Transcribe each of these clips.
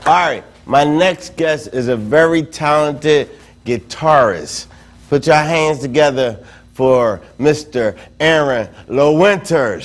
All right, my next guest is a very talented guitarist. Put your hands together for Mr. Aaron Lewinter.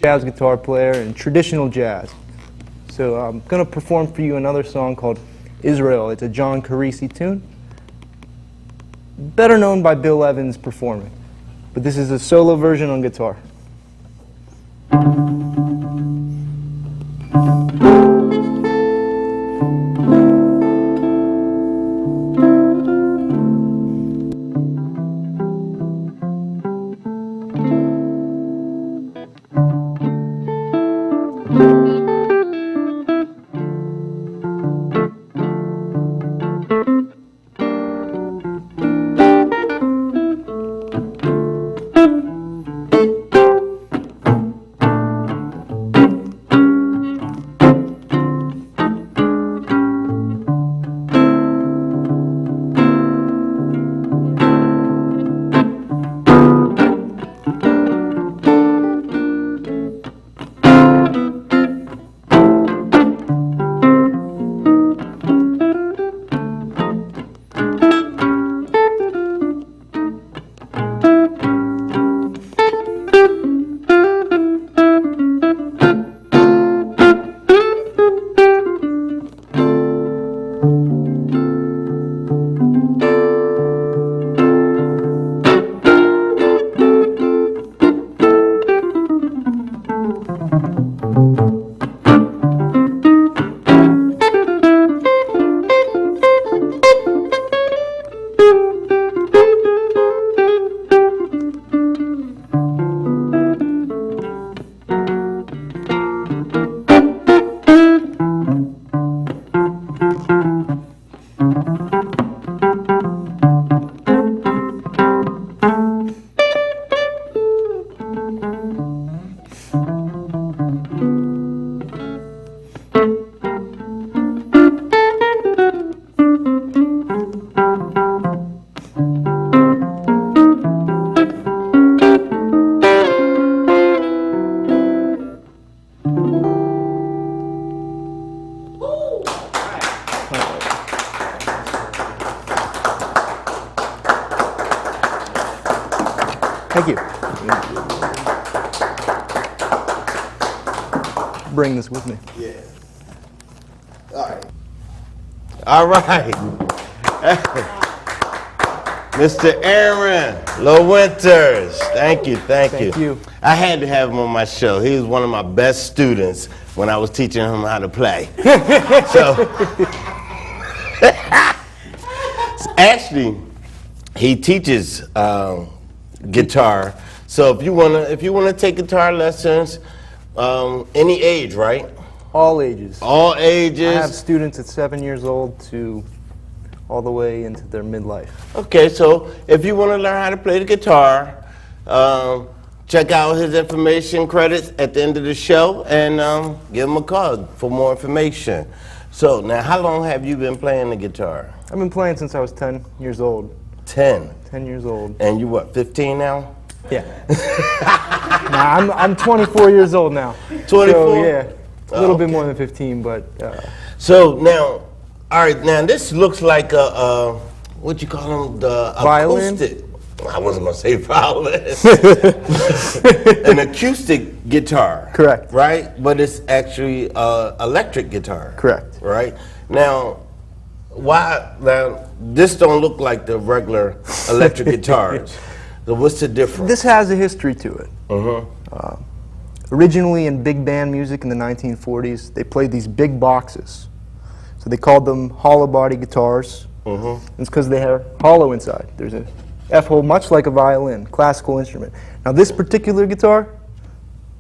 Jazz guitar player and traditional jazz. So I'm going to perform for you another song called Israel. It's a John Carisi tune, better known by Bill Evans performing. But this is a solo version on guitar. Thank you. Bring this with me. Yeah. All right. All right. Mr. Aaron Lewinter. Thank you, thank you. Thank you. I had to have him on my show. He was one of my best students when I was teaching him how to play. So, actually, he teaches guitar. So if you wanna take guitar lessons, any age, right? All ages. All ages. I have students at 7 years old to all the way into their midlife. Okay, so if you want to learn how to play the guitar, check out his information credits at the end of the show and give him a call for more information. So now, how long have you been playing the guitar? I've been playing since I was 10 years old. 10. 10 years old. And you what, 15 now? Yeah. Nah, I'm 24 years old now. 24? So, yeah, a little bit okay. more than 15, but. So now, all right, now this looks like a, what you call them, the Violin? acoustic. I wasn't gonna say violin. An acoustic guitar. Correct. Right, but it's actually electric guitar. Correct. Right. Now, now this don't look like the regular electric guitars. So what's the difference? This has a history to it. Originally in big band music in the 1940s, they played these big boxes. So they called them hollow body guitars. It's because they are hollow inside. There's a F-hole, much like a violin, classical instrument. Now this particular guitar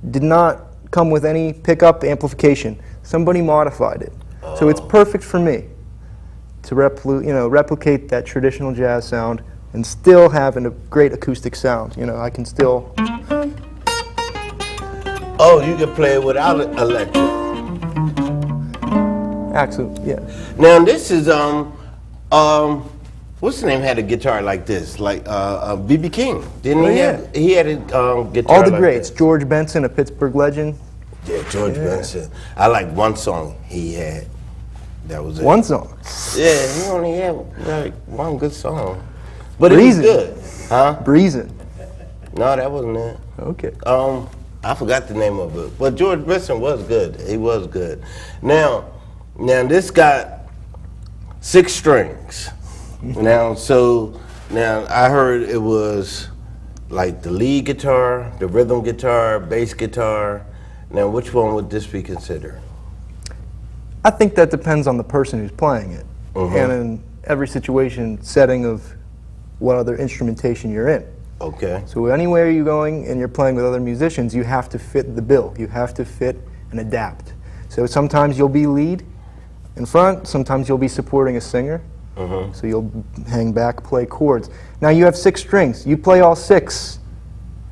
did not come with any pickup amplification. Somebody modified it. So it's perfect for me to replicate that traditional jazz sound and still have a great acoustic sound. You know, I can still. Oh, you can play it without electric. Absolutely, yeah. Now this is what's the name had a guitar like this, like B.B. King, didn't he? Yeah. He had a guitar. All the like greats. that. George Benson, a Pittsburgh legend. Yeah, George Benson. I like one song he had. That was it. One song. Yeah, he only had like one good song, but Breezin'. it was good, huh? Breezin'. No, that wasn't it. Okay. I forgot the name of it, but George Benson was good. He was good. Now this got 6 strings. Now I heard it was like the lead guitar, the rhythm guitar, bass guitar. Now which one would this be considered? I think that depends on the person who's playing it, and in every situation, setting of what other instrumentation you're in. Okay. So anywhere you're going and you're playing with other musicians, you have to fit the bill. You have to fit and adapt. So sometimes you'll be lead in front, sometimes you'll be supporting a singer. So you'll hang back, play chords. Now you have 6 strings. You play all 6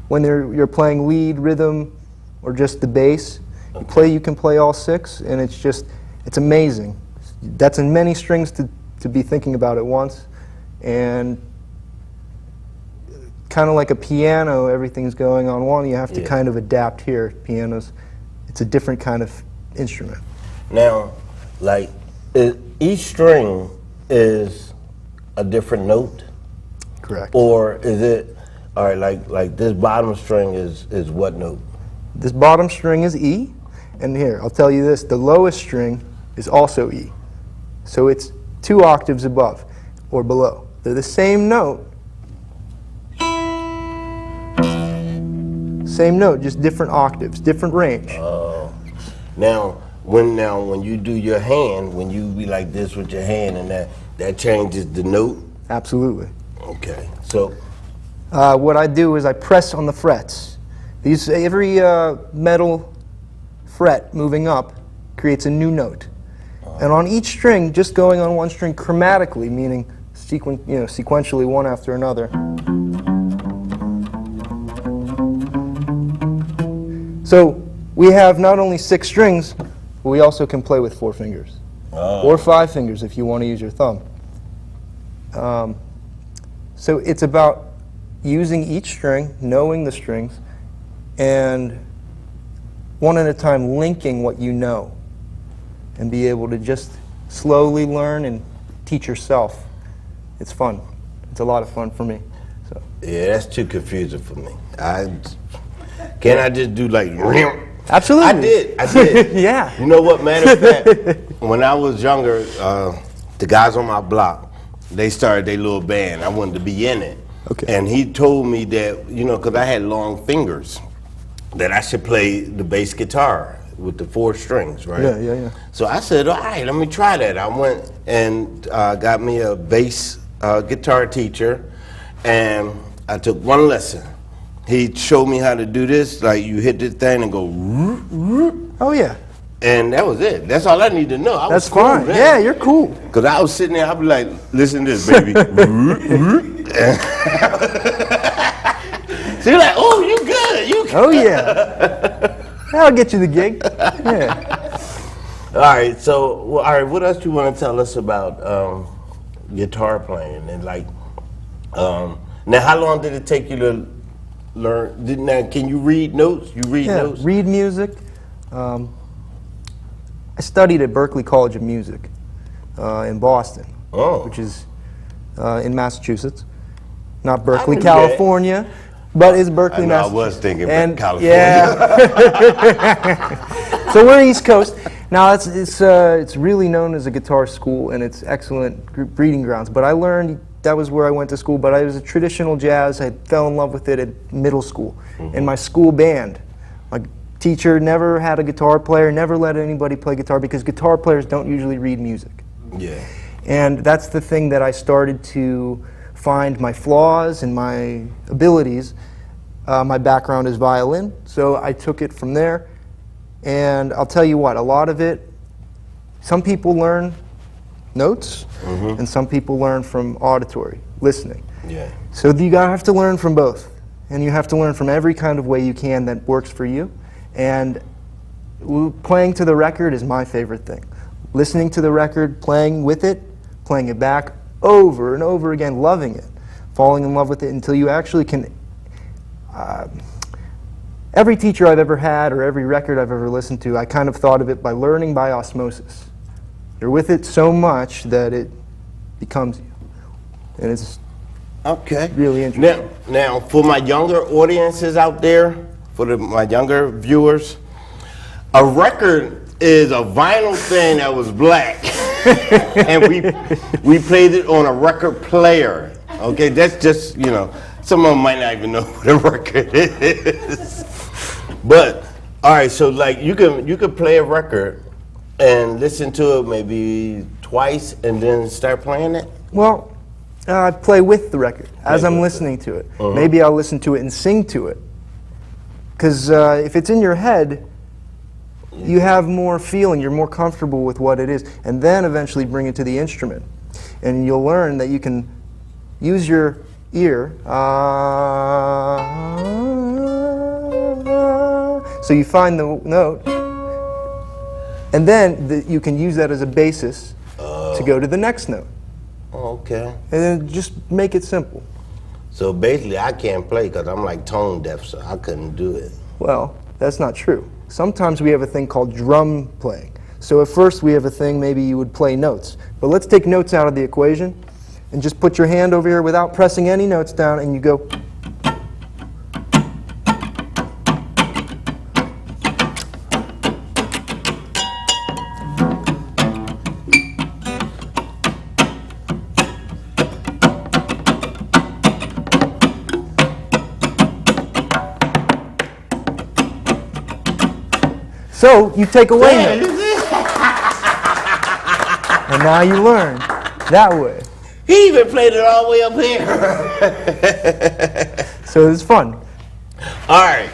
when you're playing lead, rhythm, or just the bass. You can play all 6, and it's amazing. That's in many strings to be thinking about at once. And kind of like a piano, everything's going on one. You have to kind of adapt here. Pianos, it's a different kind of instrument. Now, like each string is a different note, Correct. or is it all right? Like this bottom string is what note? This bottom string is E, and here, I'll tell you this, the lowest string is also E. So it's 2 octaves above or below. They're the same note. Same note, just different octaves, different range. Now when you do your hand, when you be like this with your hand, and that changes the note. Absolutely. Okay. So What I do is I press on the frets. Every metal fret moving up creates a new note. And on each string, just going on one string chromatically, meaning sequentially one after another. So we have not only 6 strings, but we also can play with 4 fingers. Or 5 fingers if you want to use your thumb. So it's about using each string, knowing the strings, and one at a time linking what you know, and be able to just slowly learn and teach yourself. It's fun. It's a lot of fun for me. So. Yeah, that's too confusing for me. Can I just do like? Absolutely. I did. Yeah. You know what? Matter of fact, when I was younger, the guys on my block, they started their little band. I wanted to be in it. Okay. And he told me that, you know, because I had long fingers, that I should play the bass guitar with the 4 strings, right? Yeah. So I said, all right, let me try that. I went and got me a bass guitar teacher, and I took 1 lesson. He showed me how to do this, like you hit this thing and go, Oh yeah. and that was it. That's all I need to know. That's fine. Man. Yeah, you're cool. Because I was sitting there, I'd be like, listen to this, baby. So you're like, oh, you good. You good. Oh yeah. That'll get you the gig. Yeah. All right, so, well, all right, what else do you want to tell us about guitar playing? And like, now how long did it take you to learn? Now, can you read notes? You read notes? Read music. I studied at Berklee College of Music in Boston, which is in Massachusetts. Not Berkeley, California, but it's Berkeley, Massachusetts. I was thinking California. Yeah. So we're East Coast. Now it's really known as a guitar school, and it's excellent breeding grounds. But I learned, that was where I went to school, but I was a traditional jazz. I fell in love with it at middle school. In my school band, my teacher never had a guitar player, never let anybody play guitar, because guitar players don't usually read music. Yeah. And that's the thing that I started to find my flaws and my abilities. My background is violin, so I took it from there. And I'll tell you what, a lot of it, some people learn notes, and some people learn from auditory, listening. Yeah. So you have to learn from both. And you have to learn from every kind of way you can that works for you. And playing to the record is my favorite thing. Listening to the record, playing with it, playing it back over and over again, loving it, falling in love with it until you actually can. Every teacher I've ever had or every record I've ever listened to, I kind of thought of it by learning by osmosis. You're with it so much that it becomes you. And it's really interesting. Now, for my younger audiences out there, for my younger viewers, a record is a vinyl thing that was black, and we played it on a record player. Okay, that's just, you know, some of them might not even know what a record is. But all right, so like you could play a record and listen to it maybe twice and then start playing it. Well, I play with the record as I'm listening to it. Maybe I'll listen to it and sing to it. Because if it's in your head, you have more feeling, you're more comfortable with what it is, and then eventually bring it to the instrument. And you'll learn that you can use your ear. So you find the note, and then you can use that as a basis to go to the next note. Okay. And then just make it simple. So basically, I can't play because I'm like tone deaf, so I couldn't do it. Well, that's not true. Sometimes we have a thing called drum playing. So at first we have a thing, maybe you would play notes. But let's take notes out of the equation and just put your hand over here without pressing any notes down, and you go. So you take away notes. And now you learn that way. He even played it all the way up here. So it's fun. All right.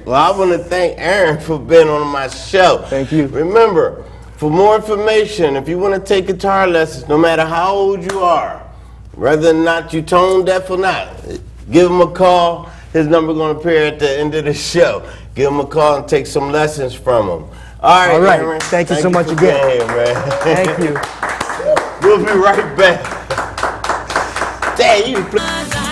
Well, I want to thank Aaron for being on my show. Thank you. Remember, for more information, if you want to take guitar lessons, no matter how old you are, whether or not you tone deaf or not, give him a call. His number going to appear at the end of the show. Give him a call and take some lessons from him. All right, Aaron. Thank you so much again. Here, man. Thank you. We'll be right back. Dang, you play.